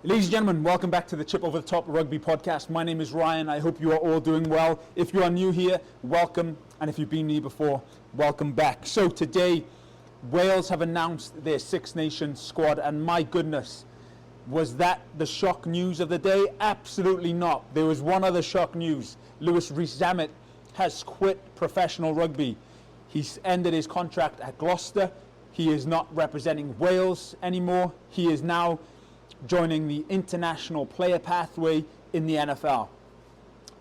Ladies and gentlemen, welcome back to the Chip Over the Top Rugby podcast. My name is Ryan. I hope you are all doing well. If you are new here, welcome. And if you've been here before, welcome back. So today, Wales have announced their Six Nations squad. And my goodness, was that the shock news of the day? Absolutely not. There was one other shock news. Rees Zammit has quit professional rugby. He's ended his contract at Gloucester. He is not representing Wales anymore. He is now joining the international player pathway in the NFL.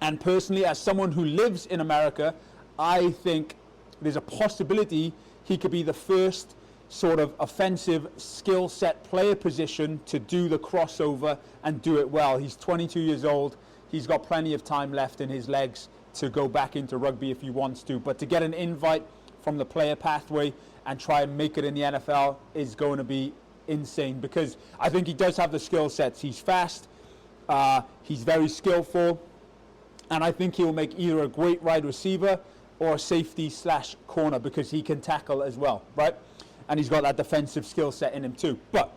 And personally, as someone who lives in America, I think there's a possibility he could be the first sort of offensive skill set player position to do the crossover and do it well. He's 22 years old. He's got plenty of time left in his legs to go back into rugby if he wants to. But to get an invite from the player pathway and try and make it in the NFL is going to be insane, because I think he does have the skill sets. He's fast, he's very skillful, and I think he'll make either a great wide receiver or a safety slash corner, because he can tackle as well, right? And he's got that defensive skill set in him too. But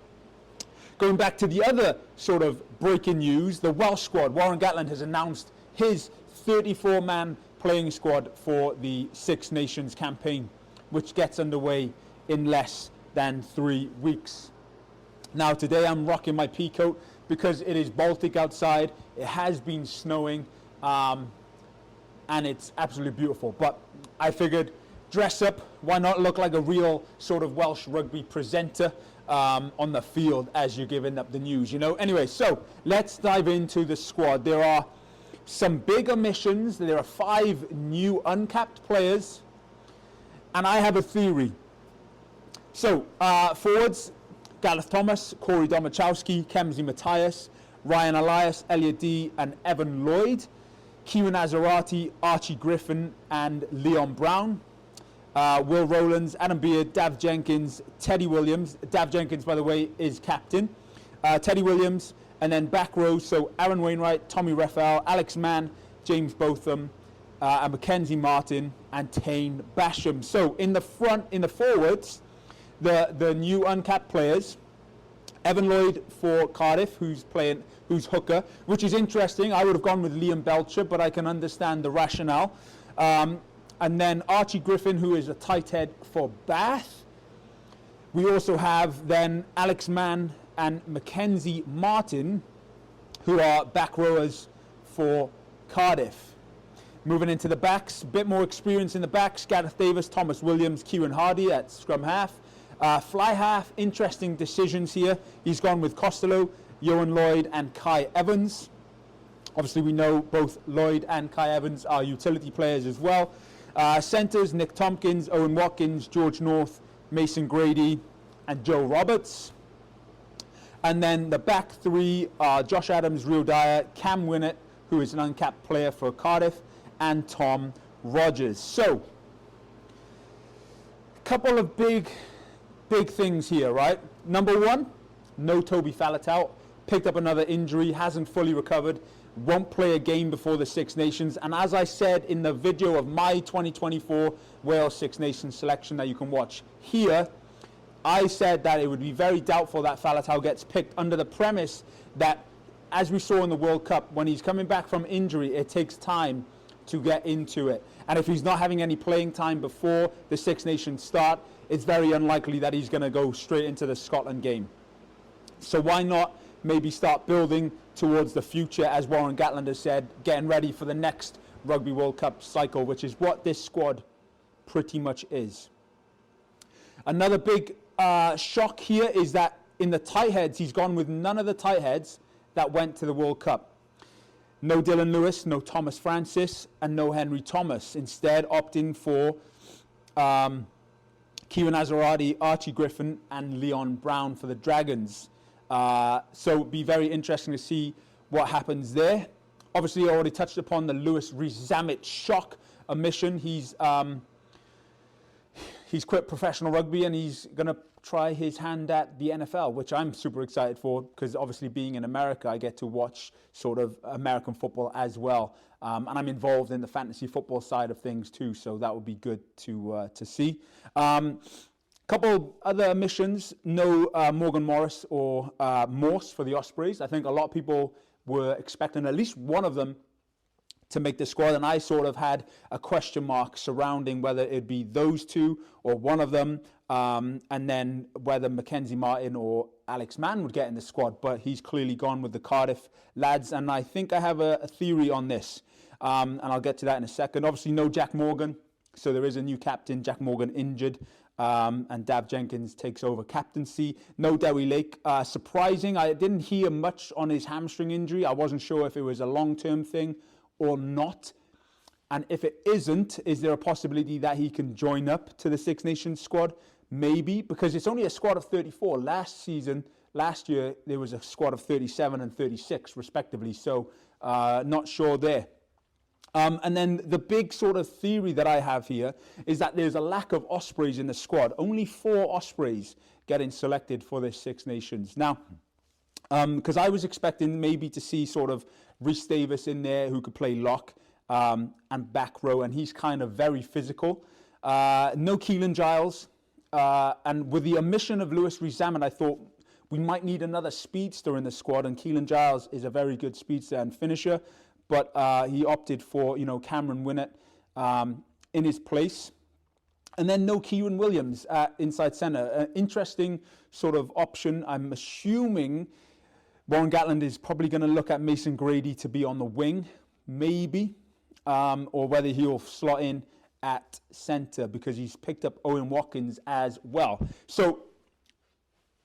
going back to the other sort of breaking news, the Welsh squad, Warren Gatland has announced his 34-man playing squad for the Six Nations campaign, which gets underway in less than 3 weeks. Now today I'm rocking my pea coat because it is Baltic outside. It has been snowing and it's absolutely beautiful. But I figured, dress up, why not look like a real sort of Welsh rugby presenter on the field as you're giving up the news, you know? Anyway, so let's dive into the squad. There are some big omissions. There are 5 new uncapped players, and I have a theory. So, forwards, Gareth Thomas, Corey Domachowski, Kemsey Matthias, Ryan Elias, Elliot Dee, and Evan Lloyd. Kieran Azarati, Archie Griffin, and Leon Brown. Will Rowlands, Adam Beard, Dav Jenkins, Teddy Williams. Dav Jenkins, by the way, is captain. Teddy Williams, and then back row, so Aaron Wainwright, Tommy Raphael, Alex Mann, James Botham, and Mackenzie Martin, and Tane Basham. So in the front, in the forwards, the new uncapped players, Evan Lloyd for Cardiff, who's hooker, which is interesting. I would have gone with Liam Belcher, but I can understand the rationale. And then Archie Griffin, who is a tight head for Bath. We also have then Alex Mann and Mackenzie Martin, who are back rowers for Cardiff. Moving into the backs, a bit more experience in the backs, Gareth Davis, Thomas Williams, Kieran Hardy at scrum half. Fly half, interesting decisions here. He's gone with Costello, Johan Lloyd, and Kai Evans. Obviously, we know both Lloyd and Kai Evans are utility players as well. Centres, Nick Tompkins, Owen Watkins, George North, Mason Grady, and Joe Roberts. And then the back 3 are Josh Adams, Rio Dyer, Cam Winnett, who is an uncapped player for Cardiff, and Tom Rogers. So, a couple of big things here, right? Number 1, no Toby Faletau. Picked up another injury, hasn't fully recovered, won't play a game before the Six Nations. And as I said in the video of my 2024 Wales Six Nations selection that you can watch here, I said that it would be very doubtful that Faletau gets picked under the premise that, as we saw in the World Cup, when he's coming back from injury, it takes time to get into it. And if he's not having any playing time before the Six Nations start, it's very unlikely that he's going to go straight into the Scotland game. So why not maybe start building towards the future, as Warren Gatland has said, getting ready for the next Rugby World Cup cycle, which is what this squad pretty much is. Another big shock here is that in the tight heads, he's gone with none of the tight heads that went to the World Cup. No Dylan Lewis, no Thomas Francis, and no Henry Thomas. Instead, opting for Kieran Azarati, Archie Griffin, and Leon Brown for the Dragons. So it'll be very interesting to see what happens there. Obviously, I already touched upon the Rees Zammit shock omission. He's quit professional rugby and he's going to try his hand at the NFL, which I'm super excited for, because obviously being in America, I get to watch sort of American football as well. And I'm involved in the fantasy football side of things too, so that would be good to see. Couple other omissions, no Morgan Morris or Morse for the Ospreys. I think a lot of people were expecting at least one of them to make the squad, and I sort of had a question mark surrounding whether it'd be those two or one of them, and then whether Mackenzie Martin or Alex Mann would get in the squad, but he's clearly gone with the Cardiff lads, and I think I have a theory on this, and I'll get to that in a second. Obviously no Jack Morgan, so there is a new captain, Jack Morgan injured, and Dav Jenkins takes over captaincy. No Dewi Lake. Surprising, I didn't hear much on his hamstring injury. I wasn't sure if it was a long-term thing or not. And if it isn't, is there a possibility that he can join up to the Six Nations squad? Maybe, because it's only a squad of 34. Last year, there was a squad of 37 and 36, respectively. So, not sure there. And then the big sort of theory that I have here is that there's a lack of Ospreys in the squad. Only 4 Ospreys getting selected for the Six Nations. Now, because I was expecting maybe to see sort of Rees Davis in there who could play lock and back row, and he's kind of very physical. No Keelan Giles. And with the omission of Rees Zammit, I thought we might need another speedster in the squad, and Keelan Giles is a very good speedster and finisher. But he opted for, Cameron Winnett in his place. And then no Kieran Williams at inside centre. An interesting sort of option. I'm assuming Warren Gatland is probably going to look at Mason Grady to be on the wing, maybe, or whether he'll slot in at centre because he's picked up Owen Watkins as well. So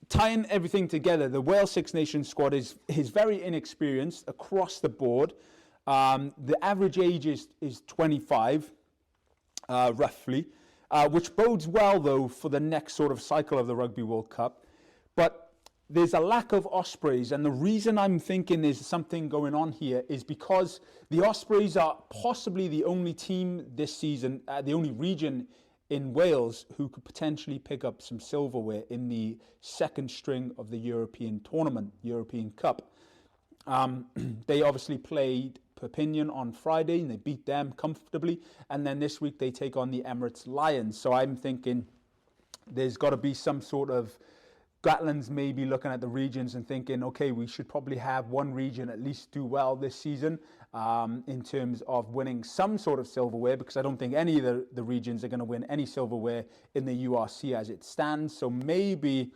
tying everything together, the Wales Six Nations squad is very inexperienced across the board. The average age is 25, roughly, which bodes well, though, for the next sort of cycle of the Rugby World Cup. But there's a lack of Ospreys, and the reason I'm thinking there's something going on here is because the Ospreys are possibly the only team this season, the only region in Wales who could potentially pick up some silverware in the second string of the European tournament, European Cup. They obviously played Perpignan on Friday and they beat them comfortably, and then this week they take on the Emirates Lions. So I'm thinking there's got to be some sort of Gatland's maybe looking at the regions and thinking, okay, we should probably have one region at least do well this season in terms of winning some sort of silverware, because I don't think any of the regions are going to win any silverware in the URC as it stands. So maybe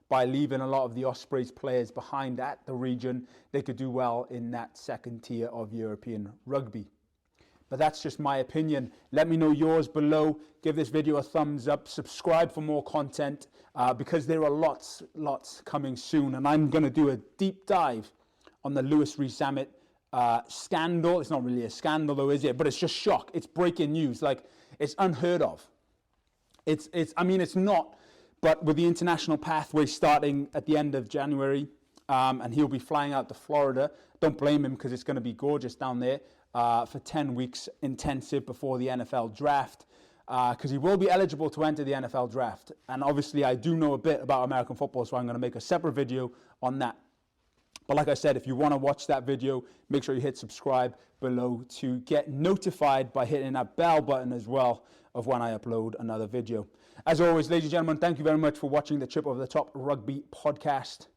by leaving a lot of the Ospreys players behind at the region, they could do well in that second tier of European rugby. But that's just my opinion. Let me know yours below. Give this video a thumbs up. Subscribe for more content because there are lots coming soon. And I'm going to do a deep dive on the Rees Zammit scandal. It's not really a scandal though, is it? But it's just shock. It's breaking news. Like, it's unheard of. I mean, it's not. But with the international pathway starting at the end of January, and he'll be flying out to Florida. Don't blame him because it's going to be gorgeous down there for 10 weeks intensive before the NFL draft, because he will be eligible to enter the NFL draft. And obviously I do know a bit about American football, so I'm going to make a separate video on that. But like I said, if you want to watch that video, make sure you hit subscribe below to get notified by hitting that bell button as well of when I upload another video. As always, ladies and gentlemen, thank you very much for watching the Chip Over the Top Rugby podcast.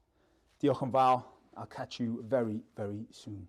Diolch yn fawr. I'll catch you very, very soon.